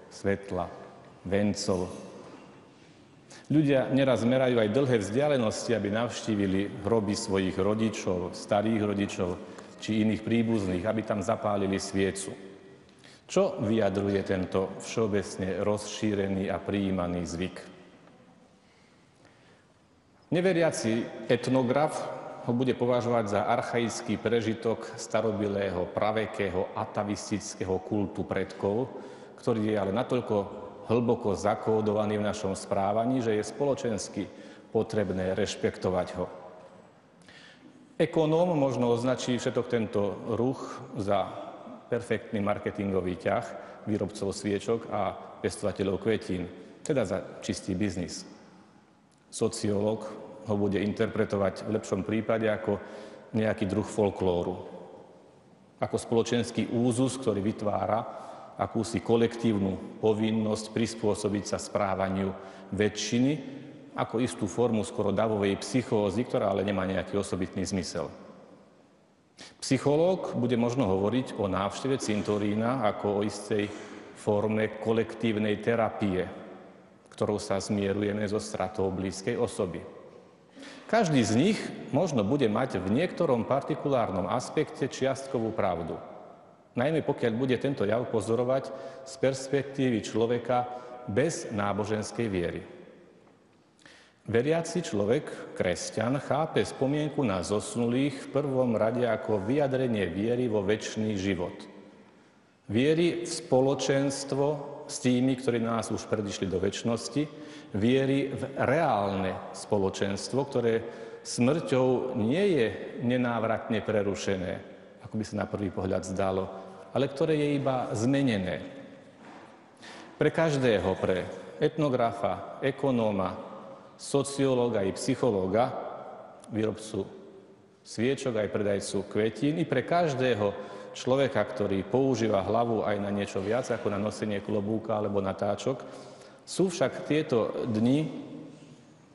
svetla, vencov. Ľudia neraz merajú aj dlhé vzdialenosti, aby navštívili hroby svojich rodičov, starých rodičov či iných príbuzných, aby tam zapálili sviecu. Čo vyjadruje tento všeobecne rozšírený a prijímaný zvyk? Neveriaci etnograf ho bude považovať za archaický prežitok starobilého, pravekého, atavistického kultu predkov, ktorý je ale natoľko hlboko zakódovaný v našom správaní, že je spoločensky potrebné rešpektovať ho. Ekonóm možno označí všetok tento ruch za perfektný marketingový ťah výrobcov sviečok a pestovateľov kvetín, teda za čistý biznis. Sociológ ho bude interpretovať v lepšom prípade ako nejaký druh folklóru, ako spoločenský úzus, ktorý vytvára akúsi kolektívnu povinnosť prispôsobiť sa správaniu väčšiny, ako istú formu skoro davovej psychózy, ktorá ale nemá nejaký osobitný zmysel. Psychológ bude možno hovoriť o návšteve cintorína ako o istej forme kolektívnej terapie, ktorou sa zmierujeme so stratou blízkej osoby. Každý z nich možno bude mať v niektorom partikulárnom aspekte čiastkovú pravdu. Najmä pokiaľ bude tento jav pozorovať z perspektívy človeka bez náboženskej viery. Veriaci človek, kresťan, chápe spomienku na zosnulých v prvom rade ako vyjadrenie viery vo večný život. Viery v spoločenstvo s tými, ktorí nás už predišli do večnosti, viery v reálne spoločenstvo, ktoré smrťou nie je nenávratne prerušené, ako by sa na prvý pohľad zdalo, ale ktoré je iba zmenené. Pre každého, pre etnografa, ekonóma, sociológa i psychológa, výrobcu sviečok aj predajcu kvetín, i pre každého človeka, ktorý používa hlavu aj na niečo viac ako na nosenie klobúka alebo natáčok, sú však tieto dni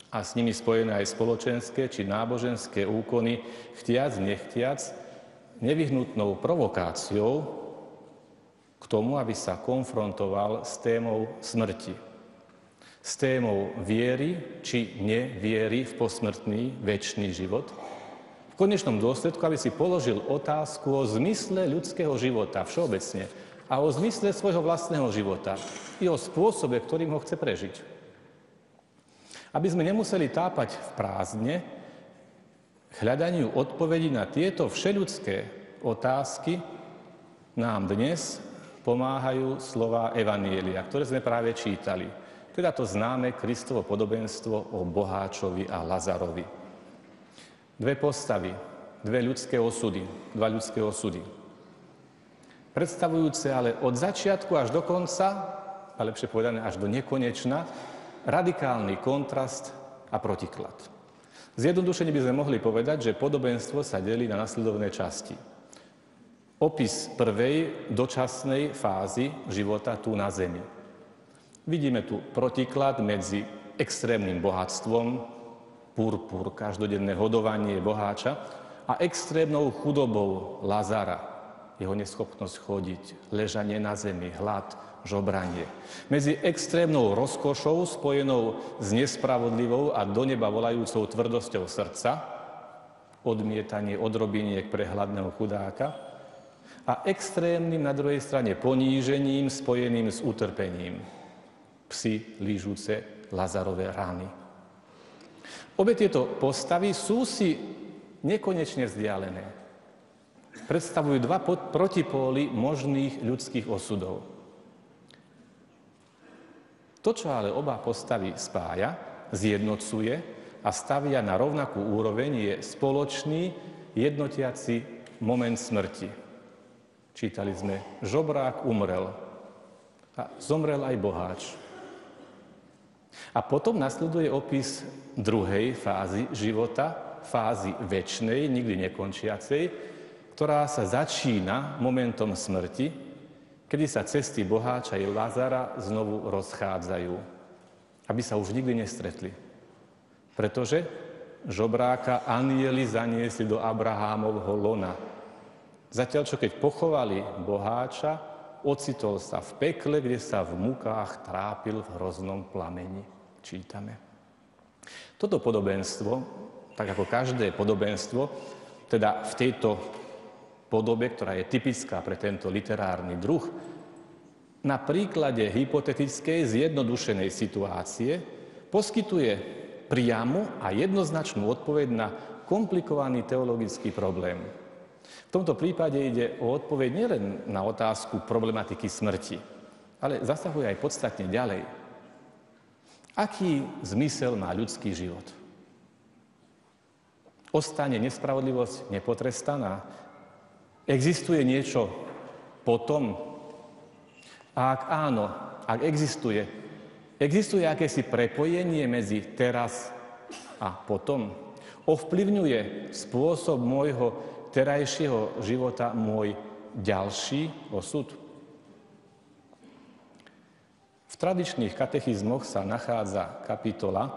a s nimi spojené aj spoločenské či náboženské úkony, chtiac, nechtiac, nevyhnutnou provokáciou k tomu, aby sa konfrontoval s témou smrti. S témou viery či neviery v posmrtný večný život. V konečnom dôsledku, aby si položil otázku o zmysle ľudského života všeobecne a o zmysle svojho vlastného života i o spôsobe, ktorým ho chce prežiť. Aby sme nemuseli tápať v prázdne, k hľadaniu odpovedí na tieto všeľudské otázky nám dnes pomáhajú slová Evanjelia, ktoré sme práve čítali. Teda to známe Kristovo podobenstvo o boháčovi a Lazarovi. Dve postavy, dva ľudské osudy. Predstavujúce ale od začiatku až do konca, a lepšie povedané až do nekonečna, radikálny kontrast a protiklad. Zjednodušene by sme mohli povedať, že podobenstvo sa delí na nasledovné časti. Opis prvej dočasnej fázy života tu na zemi. Vidíme tu protiklad medzi extrémnym bohatstvom, purpur, každodenné hodovanie boháča a extrémnou chudobou Lazara, jeho neschopnosť chodiť, ležanie na zemi, hlad, žobranie. Medzi extrémnou rozkošou spojenou s nespravodlivou a do neba volajúcou tvrdosťou srdca, odmietanie odrobiniek pre hladného chudáka, a extrémnym na druhej strane ponížením spojeným s utrpením. Psi lížuce Lazarove rany. Obe tieto postavy sú si nekonečne vzdialené. Predstavujú dva protipóly možných ľudských osudov. To, čo ale oba postavy spája, zjednocuje a stavia na rovnakú úroveň, je spoločný jednotiaci moment smrti. Čítali sme, žobrák umrel a zomrel aj boháč. A potom nasleduje opis druhej fázy života, fázy večnej, nikdy nekončiacej, ktorá sa začína momentom smrti, kedy sa cesty boháča i Lazara znovu rozchádzajú, aby sa už nikdy nestretli. Pretože žobráka anjeli zaniesli do Abrahámovho lona. Zatiaľ, čo keď pochovali boháča, ocitol sa v pekle, kde sa v mukách trápil v hroznom plameni. Čítame. Toto podobenstvo, tak ako každé podobenstvo, teda v tejto podobe, ktorá je typická pre tento literárny druh, na príklade hypotetickej zjednodušenej situácie poskytuje priamu a jednoznačnú odpoveď na komplikovaný teologický problém. V tomto prípade ide o odpoveď nielen na otázku problematiky smrti, ale zasahuje aj podstatne ďalej. Aký zmysel má ľudský život? Ostane nespravodlivosť nepotrestaná? Existuje niečo potom? A ak áno, ak existuje akési prepojenie medzi teraz a potom? Ovplyvňuje spôsob môjho terajšieho života môj ďalší osud? V tradičných katechizmoch sa nachádza kapitola,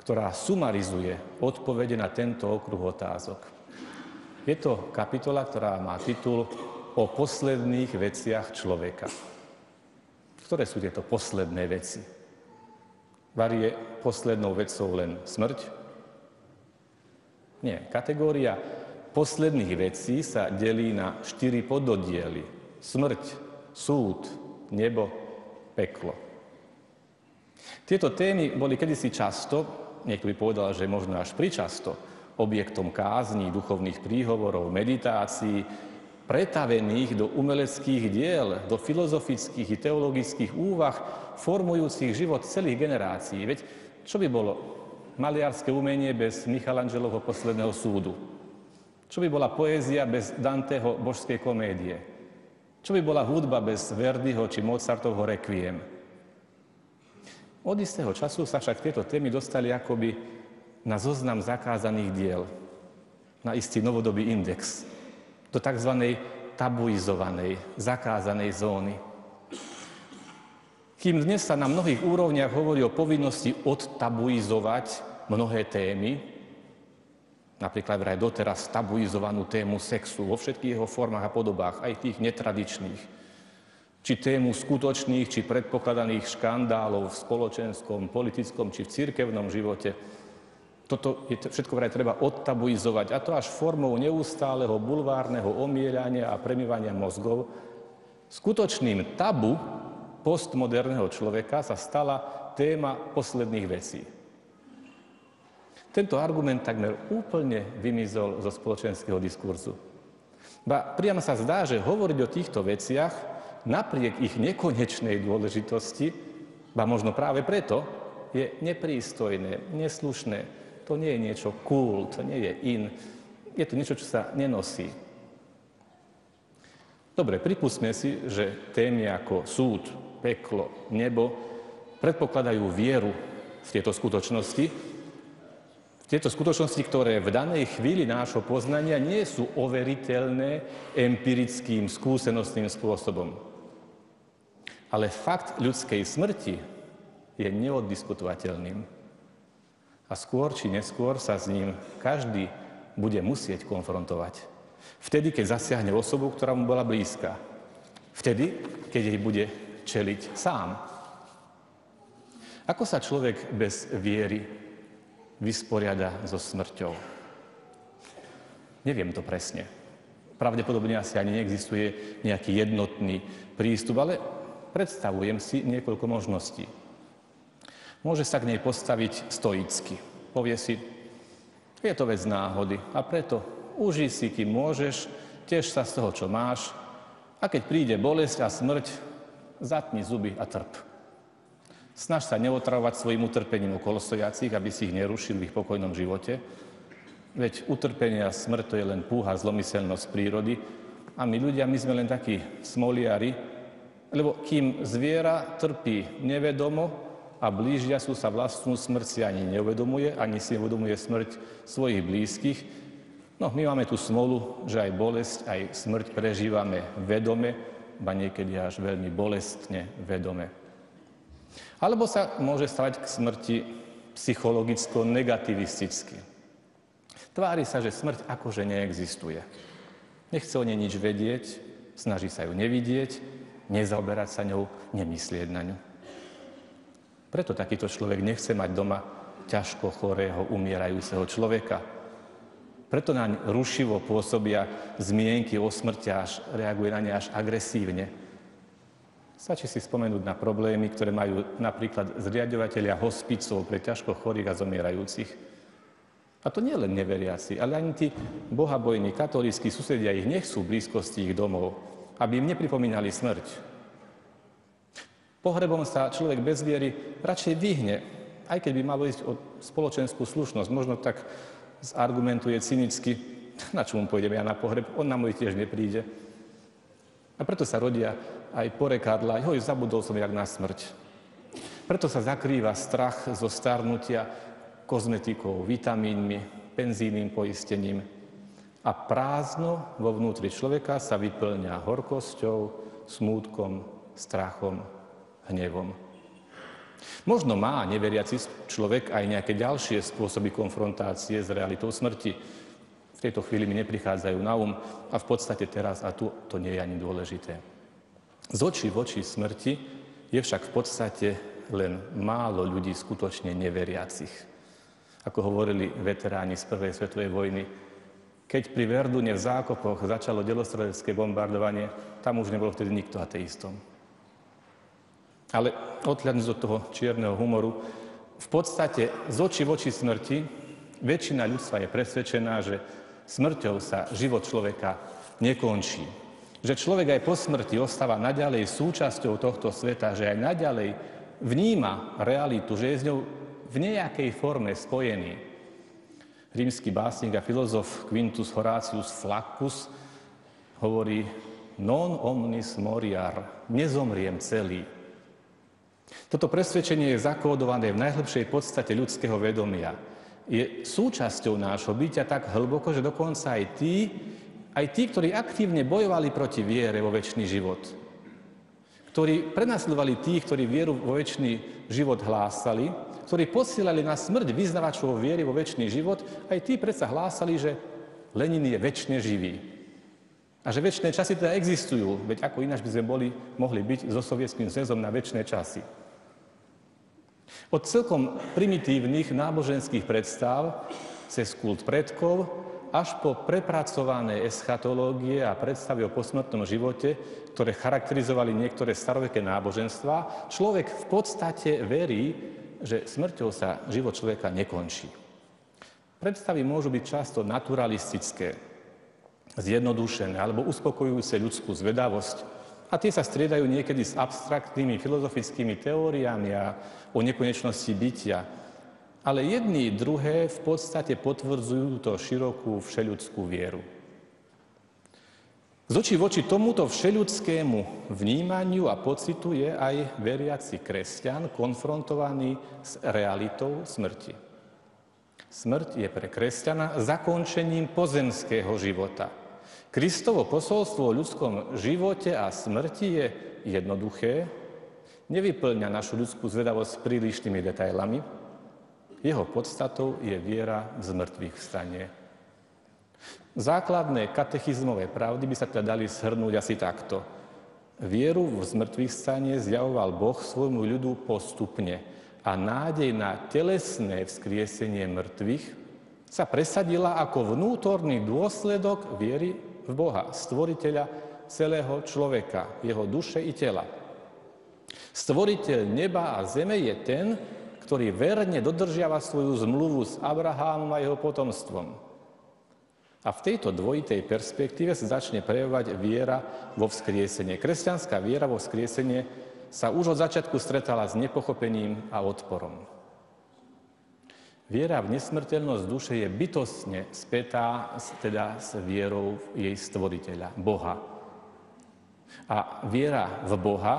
ktorá sumarizuje odpovede na tento okruh otázok. Je to kapitola, ktorá má titul O posledných veciach človeka. Ktoré sú tieto posledné veci? Je poslednou vecou len smrť? Nie. Kategória posledných vecí sa delí na 4 pododiely. Smrť, súd, nebo, peklo. Tieto témy boli kedysi často, niekto by povedal, že možno až pričasto, objektom kázní, duchovných príhovorov, meditácií, pretavených do umeleckých diel, do filozofických i teologických úvah, formujúcich život celých generácií. Veď čo by bolo maliarské umenie bez Michelangelovho posledného súdu? Čo by bola poézia bez Danteho božskej komédie? Čo by bola hudba bez Verdiho či Mozartovho Requiem? Od istého času sa však tieto témy dostali akoby na zoznam zakázaných diel, na istý novodobý index, do tzv. Tabuizovanej, zakázanej zóny. Kým dnes sa na mnohých úrovniach hovorí o povinnosti odtabuizovať mnohé témy, napríklad vraj doteraz tabuizovanú tému sexu vo všetkých jeho formách a podobách, aj tých netradičných, či tému skutočných, či predpokladaných škandálov v spoločenskom, politickom, či v cirkevnom živote. Toto je všetko vraj treba odtabuizovať, a to až formou neustáleho bulvárneho omieľania a premývania mozgov. Skutočným tabu postmoderného človeka sa stala téma posledných vecí. Tento argument takmer úplne vymizol zo spoločenského diskurzu. Priam sa zdá, že hovoriť o týchto veciach napriek ich nekonečnej dôležitosti, možno práve preto, je neprístojné, neslušné. To nie je niečo cool, to nie je in. Je to niečo, čo sa nenosí. Dobre, pripustme si, že témy ako súd, peklo, nebo predpokladajú vieru v tieto skutočnosti. V tieto skutočnosti, ktoré v danej chvíli nášho poznania nie sú overiteľné empirickým, skúsenostným spôsobom. Ale fakt ľudskej smrti je neoddiskutovateľným. A skôr či neskôr sa s ním každý bude musieť konfrontovať. Vtedy, keď zasiahne osobu, ktorá mu bola blízka. Vtedy, keď jej bude čeliť sám. Ako sa človek bez viery vysporiada so smrťou? Neviem to presne. Pravdepodobne asi ani neexistuje nejaký jednotný prístup, ale predstavujem si niekoľko možností. Môže sa k nej postaviť stoicky. Povie si, je to vec náhody a preto užij si, kým môžeš, teš sa z toho, čo máš, a keď príde bolesť a smrť, zatni zuby a trp. Snaž sa neotravovať svojim utrpením okolostojacích, aby si ich nerušil v ich pokojnom živote. Veď utrpenie a smrť to je len púha zlomyselnosť prírody a my ľudia, my sme len takí smoliari, lebo kým zviera trpí nevedomo, a blížiacu sa vlastnú smrť si ani neuvedomuje, ani si neuvedomuje smrť svojich blízkych. No, my máme tú smolu, že aj bolesť, aj smrť prežívame vedome, ba niekedy až veľmi bolestne vedome. Alebo sa môže stať k smrti psychologicko-negativisticky. Tvári sa, že smrť akože neexistuje. Nechce o nej nič vedieť, snaží sa ju nevidieť nezaoberať sa ňou, nemyslieť na ňu. Preto takýto človek nechce mať doma ťažko chorého, umierajúceho človeka. Preto naň rušivo pôsobia zmienky o smrti a reaguje na ne až agresívne. Stačí si spomenúť na problémy, ktoré majú napríklad zriaďovatelia hospicov pre ťažko chorých a zomierajúcich. A to nie len neveriaci, ale ani tí bohabojní katolícki susedia ich nechcú v blízkosti ich domov, aby im nepripomínali smrť. Pohrebom sa človek bez viery radšej vyhne, aj keď by malo ísť o spoločenskú slušnosť. Možno tak zargumentuje cynicky, na čo mu pôjdem ja na pohreb, on na môj tiež nepríde. A preto sa rodia aj porekadlá, zabudol som jak na smrť. Preto sa zakrýva strach zo starnutia kozmetikou, vitamínmi, penzijným poistením. A prázdno vo vnútri človeka sa vyplňa horkosťou, smútkom, strachom, hnevom. Možno má neveriaci človek aj nejaké ďalšie spôsoby konfrontácie s realitou smrti. V tejto chvíli mi neprichádzajú na a v podstate teraz a tu to nie je ani dôležité. Z očí v oči smrti je však v podstate len málo ľudí skutočne neveriacich. Ako hovorili veteráni z prvej svetovej vojny, keď pri Verdune v Zákopoch začalo delostredecké bombardovanie, tam už nebol vtedy nikto ateistom. Ale odhľadnúť od toho čierneho humoru, v podstate z očí v oči smrti väčšina ľudstva je presvedčená, že smrťou sa život človeka nekončí. Že človek aj po smrti ostáva naďalej súčasťou tohto sveta, že aj naďalej vníma realitu, že je s ňou v nejakej forme spojený. Rímsky básnik a filozof Quintus Horatius Flaccus hovorí non omnis moriar, nezomriem celý. Toto presvedčenie je zakódované v najhlbšej podstate ľudského vedomia. Je súčasťou nášho bytia tak hlboko, že dokonca aj tí, ktorí aktívne bojovali proti viere vo večný život, ktorí prenasledovali tých, ktorí vieru vo večný život hlásali, ktorí posielali na smrť vyznavačov viery vo večný život, aj tí predsa hlásali, že Lenin je večne živý. A že večné časy teda existujú, veď ako ináč by sme mohli byť so Sovietským zväzom na večné časy. Od celkom primitívnych náboženských predstav cez kult predkov až po prepracované eschatológie a predstavy o posmrtnom živote, ktoré charakterizovali niektoré staroveké náboženstvá, človek v podstate verí, že smrťou sa život človeka nekončí. Predstavy môžu byť často naturalistické, zjednodušené alebo uspokojujúce ľudskú zvedavosť a tie sa striedajú niekedy s abstraktnými filozofickými teóriami a o nekonečnosti bytia. Ale jedni druhé v podstate potvrdzujú túto širokú všeľudskú vieru. Z očí voči tomuto všeľudskému vnímaniu a pocitu je aj veriaci kresťan konfrontovaný s realitou smrti. Smrť je pre kresťana zakončením pozemského života. Kristovo posolstvo o ľudskom živote a smrti je jednoduché, nevyplňa našu ľudskú zvedavosť prílišnými detailami. Jeho podstatou je viera v zmrtvých vstanie. Základné katechizmové pravdy by sa teda dali shrnúť asi takto. Vieru v zmrtvých vstanie zjavoval Boh svojmu ľudu postupne a nádej na telesné vzkriesenie mŕtvych sa presadila ako vnútorný dôsledok viery v Boha, stvoriteľa celého človeka, jeho duše i tela. Stvoriteľ neba a zeme je ten, ktorý verne dodržiava svoju zmluvu s Abrahámom a jeho potomstvom. A v tejto dvojitej perspektíve sa začne prejavovať viera vo vzkriesenie. Kresťanská viera vo vzkriesenie sa už od začiatku stretala s nepochopením a odporom. Viera v nesmrteľnosť duše je bytostne spätá teda s vierou v jej stvoriteľa, Boha. A viera v Boha,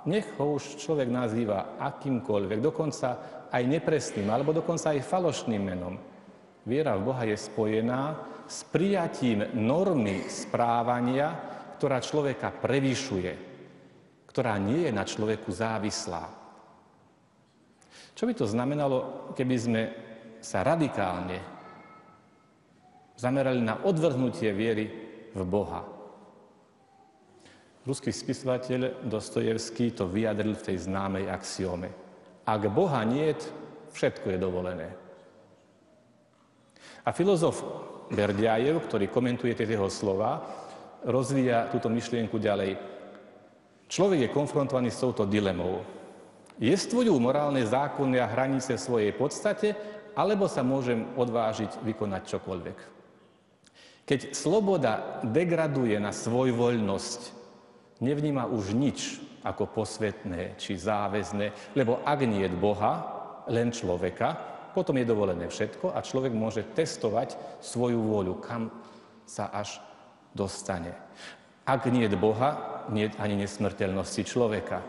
nech ho už človek nazýva akýmkoľvek, dokonca aj nepresným, alebo dokonca aj falošným menom. Viera v Boha je spojená s prijatím normy správania, ktorá človeka prevyšuje, ktorá nie je na človeku závislá. Čo by to znamenalo, keby sme sa radikálne zamerali na odvrhnutie viery v Boha? Ruský spisovateľ Dostojevský to vyjadril v tej známej axióme. Ak Boha niet, všetko je dovolené. A filozof Berďajev, ktorý komentuje tie jeho slova, rozvíja túto myšlienku ďalej. Človek je konfrontovaný s touto dilemou. Jestvujú morálne zákony a hranice svojej podstate, alebo sa môžem odvážiť vykonať čokoľvek. Keď sloboda degraduje na svojvoľnosť, nevníma už nič ako posvetné či záväzné, lebo ak nie je Boha, len človeka, potom je dovolené všetko a človek môže testovať svoju vôľu, kam sa až dostane. Ak nie je Boha, nie je ani nesmrteľnosti človeka.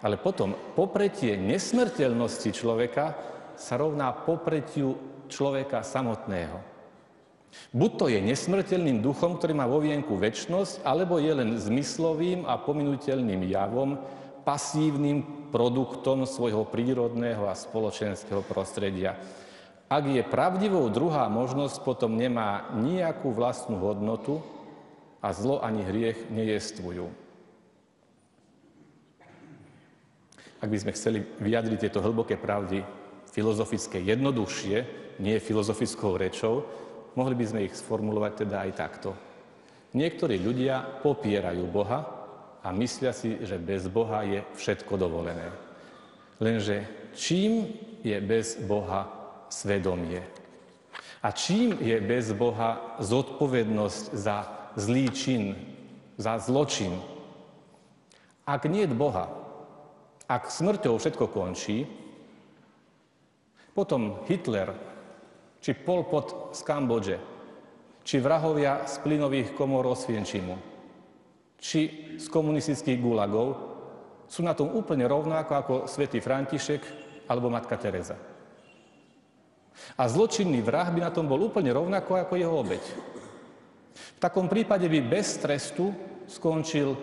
Ale potom popretie nesmrteľnosti človeka sa rovná popretiu človeka samotného. Buď to je nesmrteľným duchom, ktorý má vo vienku večnosť, alebo je len zmyslovým a pominuteľným javom, pasívnym produktom svojho prírodného a spoločenského prostredia. Ak je pravdivou druhá možnosť, potom nemá nejakú vlastnú hodnotu a zlo ani hriech nejestvujú. Ak by sme chceli vyjadriť tieto hlboké pravdy filozofické jednoduchšie, nie filozofickou rečou, mohli by sme ich sformulovať teda aj takto. Niektorí ľudia popierajú Boha a myslia si, že bez Boha je všetko dovolené. Lenže čím je bez Boha svedomie? A čím je bez Boha zodpovednosť za zlý čin, za zločin? Ak nie je Boha, ak smrťou všetko končí, potom Hitler, či Pol Pot z Kambodže, či vrahovia z plynových komôr Osvienčimu, či z komunistických gulagov, sú na tom úplne rovnako ako svätý František alebo matka Teresa. A zločinný vrah by na tom bol úplne rovnako ako jeho obeť. V takom prípade by bez trestu skončil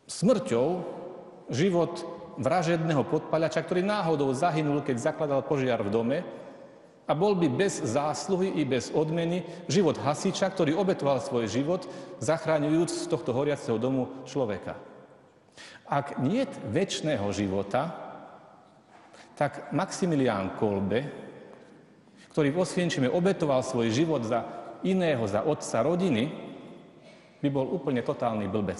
smrťou život vražedného podpaľača, ktorý náhodou zahynul, keď zakladal požiar v dome, a bol by bez zásluhy i bez odmeny život hasiča, ktorý obetoval svoj život, zachraňujúc z tohto horiaceho domu človeka. Ak nie je večného života, tak Maximilián Kolbe, ktorý v Osvienčime obetoval svoj život za iného, za otca rodiny, by bol úplne totálny blbec.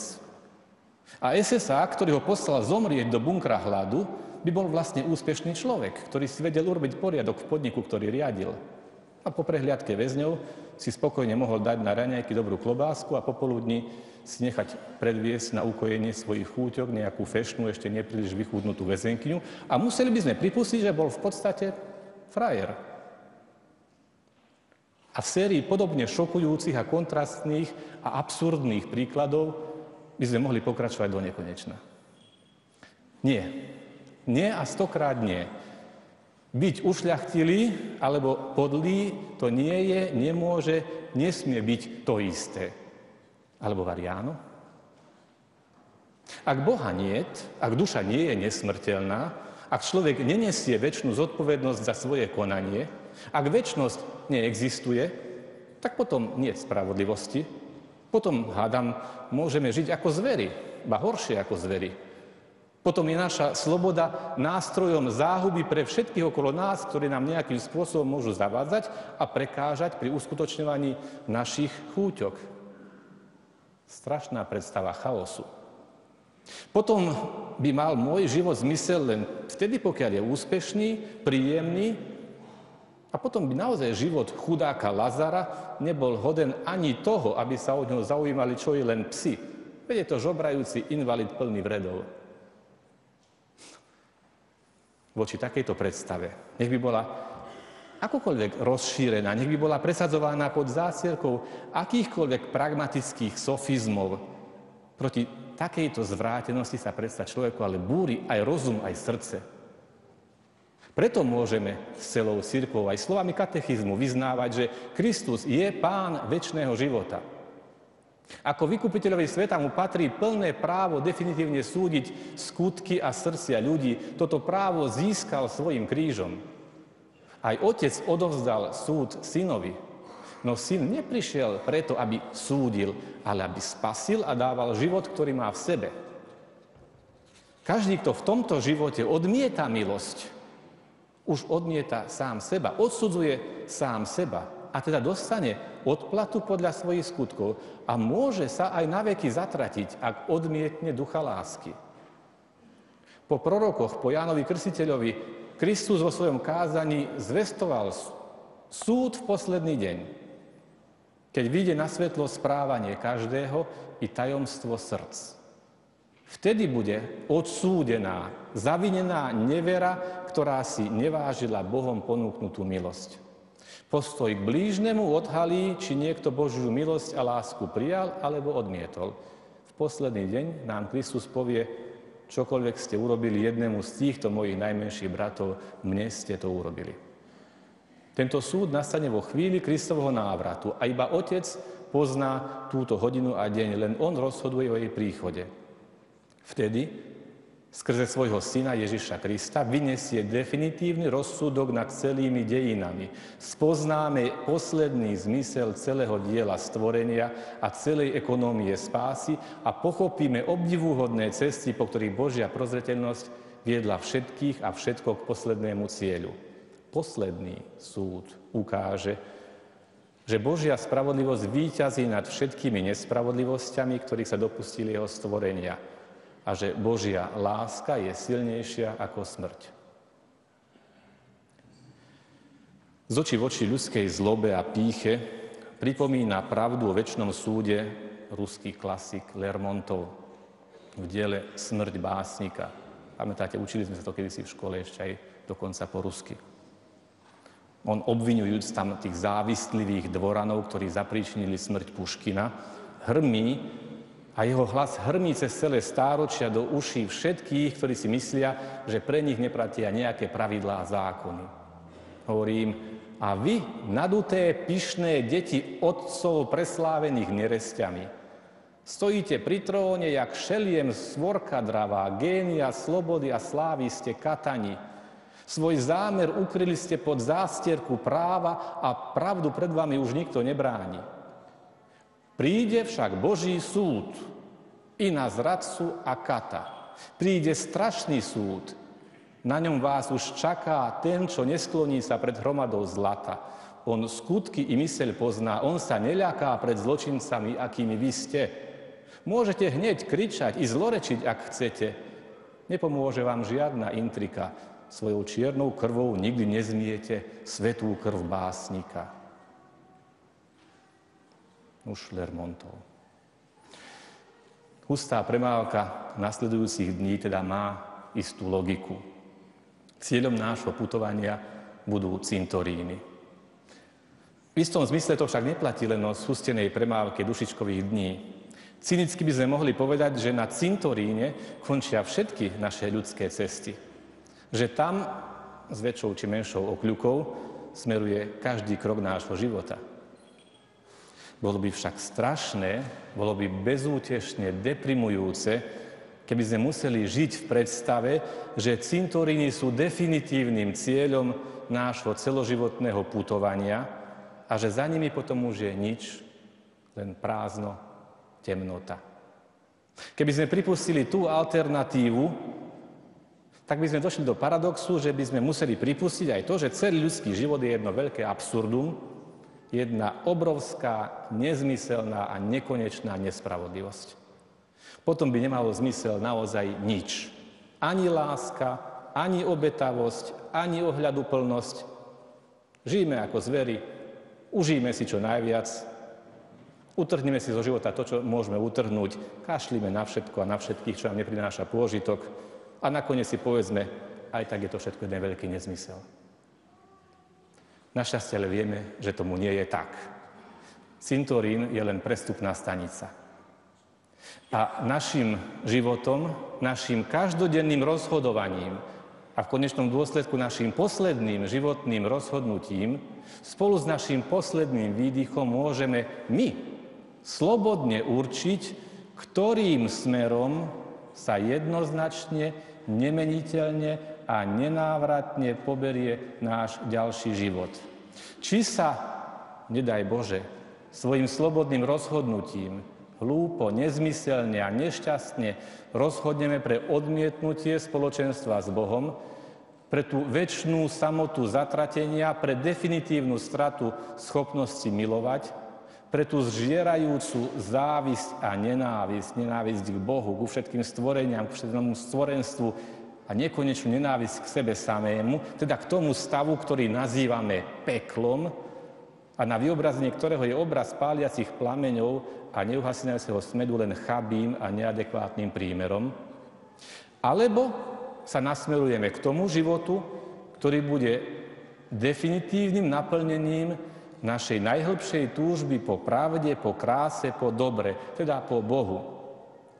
A SSA, ktorý ho poslal zomrieť do bunkra hladu, by bol vlastne úspešný človek, ktorý si vedel urobiť poriadok v podniku, ktorý riadil. A po prehliadke väzňov si spokojne mohol dať na raňajky dobrú klobásku a popoludní si nechať predviesť na ukojenie svojich chúťok nejakú fešnú, ešte nepríliš vychudnutú väzenkyňu. A museli by sme pripustiť, že bol v podstate frajer. A v sérii podobne šokujúcich a kontrastných a absurdných príkladov by sme mohli pokračovať do nekonečna. Nie. Nie a 100-krát nie. Byť ušľachtilý alebo podlý, to nie je, nemôže, nesmie byť to isté. Alebo variáno? Ak Boha niet, ak duša nie je nesmrteľná, ak človek nenesie večnú zodpovednosť za svoje konanie, ak večnosť neexistuje, tak potom nie je spravodlivosti. Potom, hádam, môžeme žiť ako zveri, ba horšie ako zveri. Potom je naša sloboda nástrojom záhuby pre všetkých okolo nás, ktorí nám nejakým spôsobom môžu zavádzať a prekážať pri uskutočňovaní našich chúťok. Strašná predstava chaosu. Potom by mal môj život zmysel len vtedy, pokiaľ je úspešný, príjemný, a potom by naozaj život chudáka Lazara nebol hoden ani toho, aby sa od neho zaujímali čo i len psi. Veď je to žobrajúci invalid plný vredov. Voči takejto predstave, nech by bola akokoľvek rozšírená, nech by bola presadzovaná pod zásielkou akýchkoľvek pragmatických sofizmov, proti takejto zvrátenosti sa predsa človeku ale búri aj rozum, aj srdce. Preto môžeme s celou cirkvou aj slovami katechizmu vyznávať, že Kristus je Pán večného života. Ako vykupiteľovi sveta mu patrí plné právo definitívne súdiť skutky a srdcia ľudí. Toto právo získal svojim krížom. Aj Otec odovzdal súd synovi. No syn neprišiel preto, aby súdil, ale aby spasil a dával život, ktorý má v sebe. Každý, kto v tomto živote odmieta milosť, už odmieta sám seba, odsudzuje sám seba a teda dostane odplatu podľa svojich skutkov a môže sa aj naveky zatratiť, ak odmietne ducha lásky. Po prorokoch, po Jánovi Krstiteľovi, Kristus vo svojom kázaní zvestoval súd v posledný deň, keď vyjde na svetlo správanie každého i tajomstvo srdc. Vtedy bude odsúdená, zavinená nevera, ktorá si nevážila Bohom ponúknutú milosť. Postoj k blížnemu odhalí, či niekto Božiu milosť a lásku prijal alebo odmietol. V posledný deň nám Kristus povie, čokoľvek ste urobili jednému z týchto mojich najmenších bratov, mne ste to urobili. Tento súd nastane vo chvíli Kristovho návratu a iba Otec pozná túto hodinu a deň, len On rozhoduje o jej príchode. Vtedy, skrze svojho Syna Ježiša Krista, vyniesie definitívny rozsudok nad celými dejinami. Spoznáme posledný zmysel celého diela stvorenia a celej ekonómie spásy a pochopíme obdivuhodné cesty, po ktorých Božia prozreteľnosť viedla všetkých a všetko k poslednému cieľu. Posledný súd ukáže, že Božia spravodlivosť víťazí nad všetkými nespravodlivosťami, ktorých sa dopustili jeho stvorenia, a že Božia láska je silnejšia ako smrť. Z očí v oči ľudskej zlobe a pýche pripomína pravdu o večnom súde ruský klasik Lermontov v diele Smrť básnika. Pamätáte, učili sme sa to kedysi v škole ešte aj dokonca po rusky. On obviňujúc tam tých závistlivých dvoranov, ktorí zapríčinili smrť Puškina, hrmí a jeho hlas hrmí cez celé stáročia do uší všetkých, ktorí si myslia, že pre nich neplatia nejaké pravidlá a zákony. Hovorím, a vy, naduté, pyšné deti otcov preslávených neresťami, stojíte pri tróne, jak šeliem svorka dravá, génia, slobody a slávy ste katani. Svoj zámer ukryli ste pod zástierku práva a pravdu pred vami už nikto nebráni. Príde však Boží súd i na zradcu a kata. Príde strašný súd. Na ňom vás už čaká ten, čo neskloní sa pred hromadou zlata. On skutky i myseľ pozná, on sa neľaká pred zločincami, akými vy ste. Môžete hneď kričať i zlorečiť, ak chcete. Nepomôže vám žiadna intrika. Svojou čiernou krvou nikdy nezmiete svätú krv básnika. Už Lermontov. Hustá premávka nasledujúcich dní teda má istú logiku. Cieľom nášho putovania budú cintoríny. V istom zmysle to však neplatí len o shustenej premávke dušičkových dní. Cynicky by sme mohli povedať, že na cintoríne končia všetky naše ľudské cesty. Že tam s väčšou či menšou okľukou smeruje každý krok nášho života. Bolo by však strašné, bolo by bezútešne deprimujúce, keby sme museli žiť v predstave, že cintoríny sú definitívnym cieľom nášho celoživotného putovania a že za nimi potom už je nič, len prázdno, temnota. Keby sme pripustili tú alternatívu, tak by sme došli do paradoxu, že by sme museli pripustiť aj to, že celý ľudský život je jedno veľké absurdum, jedna obrovská, nezmyselná a nekonečná nespravodlivosť. Potom by nemalo zmysel naozaj nič. Ani láska, ani obetavosť, ani ohľaduplnosť. Žijeme ako zveri, užijme si čo najviac, utrhneme si zo života to, čo môžeme utrhnúť, kašlíme na všetko a na všetkých, čo nám neprináša pôžitok a nakoniec si povedzme, aj tak je to všetko jeden veľký nezmysel. Našťastie ale vieme, že tomu nie je tak. Cintorín je len prestupná stanica. A našim životom, našim každodenným rozhodovaním a v konečnom dôsledku našim posledným životným rozhodnutím spolu s našim posledným výdychom môžeme my slobodne určiť, ktorým smerom sa jednoznačne, nemeniteľne a nenávratne poberie náš ďalší život. Či sa nedaj Bože, svojim slobodným rozhodnutím, hlúpo, nezmyselne a nešťastne rozhodneme pre odmietnutie spoločenstva s Bohom, pre tú večnú samotu zatratenia, pre definitívnu stratu schopnosti milovať, pre tú zžierajúcu závisť a nenávisť k Bohu, ku všetkým stvoreniam, ku všetkému stvorenstvu a nekonečnú nenávisť k sebe samému, teda k tomu stavu, ktorý nazývame peklom a na vyobrazenie ktorého je obraz páliacich plameňov a neuhasínajúceho smedu len chabým a neadekvátnym prímerom. Alebo sa nasmerujeme k tomu životu, ktorý bude definitívnym naplnením našej najhlbšej túžby po pravde, po kráse, po dobre, teda po Bohu.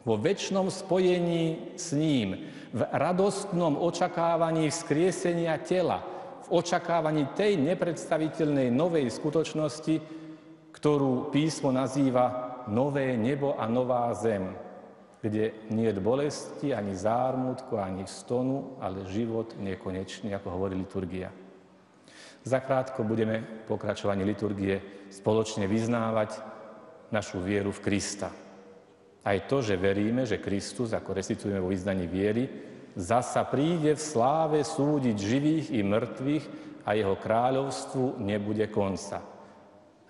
Vo večnom spojení s ním, v radostnom očakávaní vzkriesenia tela, v očakávaní tej nepredstaviteľnej novej skutočnosti, ktorú písmo nazýva nové nebo a nová zem, kde nie je bolesti, ani zármutku, ani stonu, ale život nekonečný, ako hovorí liturgia. Zakrátko budeme v pokračovaní liturgie spoločne vyznávať našu vieru v Krista. Aj to, že veríme, že Kristus, ako recitujeme vo vyznaní viery, zasa príde v sláve súdiť živých i mŕtvych a jeho kráľovstvu nebude konca.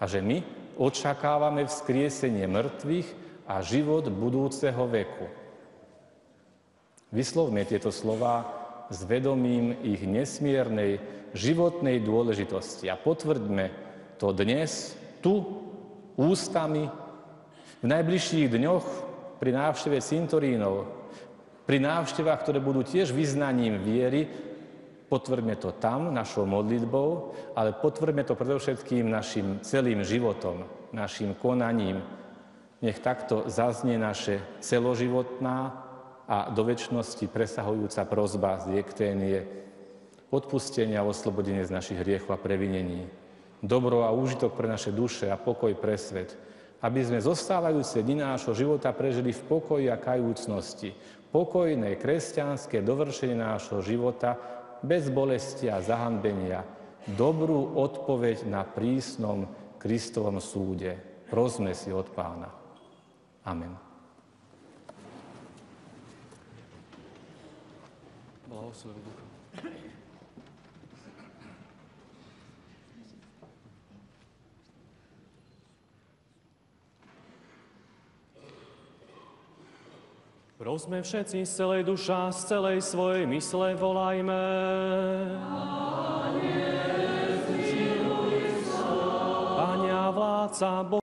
A že my očakávame vzkriesenie mŕtvych a život budúceho veku. Vyslovme tieto slová s vedomím ich nesmiernej životnej dôležitosti a potvrďme to dnes, tu, ústami, v najbližších dňoch pri návšteve cintorínov, pri návštevách, ktoré budú tiež vyznaním viery, potvrďme to tam našou modlitbou, ale potvrďme to predovšetkým našim celým životom, našim konaním. Nech takto zaznie naše celoživotná a do večnosti presahujúca prosba z diekténie, odpustenie a oslobodenie z našich hriechov a previnení, dobro a úžitok pre naše duše a pokoj pre svet, aby sme zostávajúce dni nášho života prežili v pokoji a kajúcnosti, pokojné kresťanské dovršenie nášho života bez bolesti a zahanbenia, dobrú odpoveď na prísnom Kristovom súde. Prosme si od Pána. Amen. Blahoslovený Duchu. Prosme všetci z celej duša, z celej svojej mysle volajme. Pane, zmiluj sa. Pane a vládca,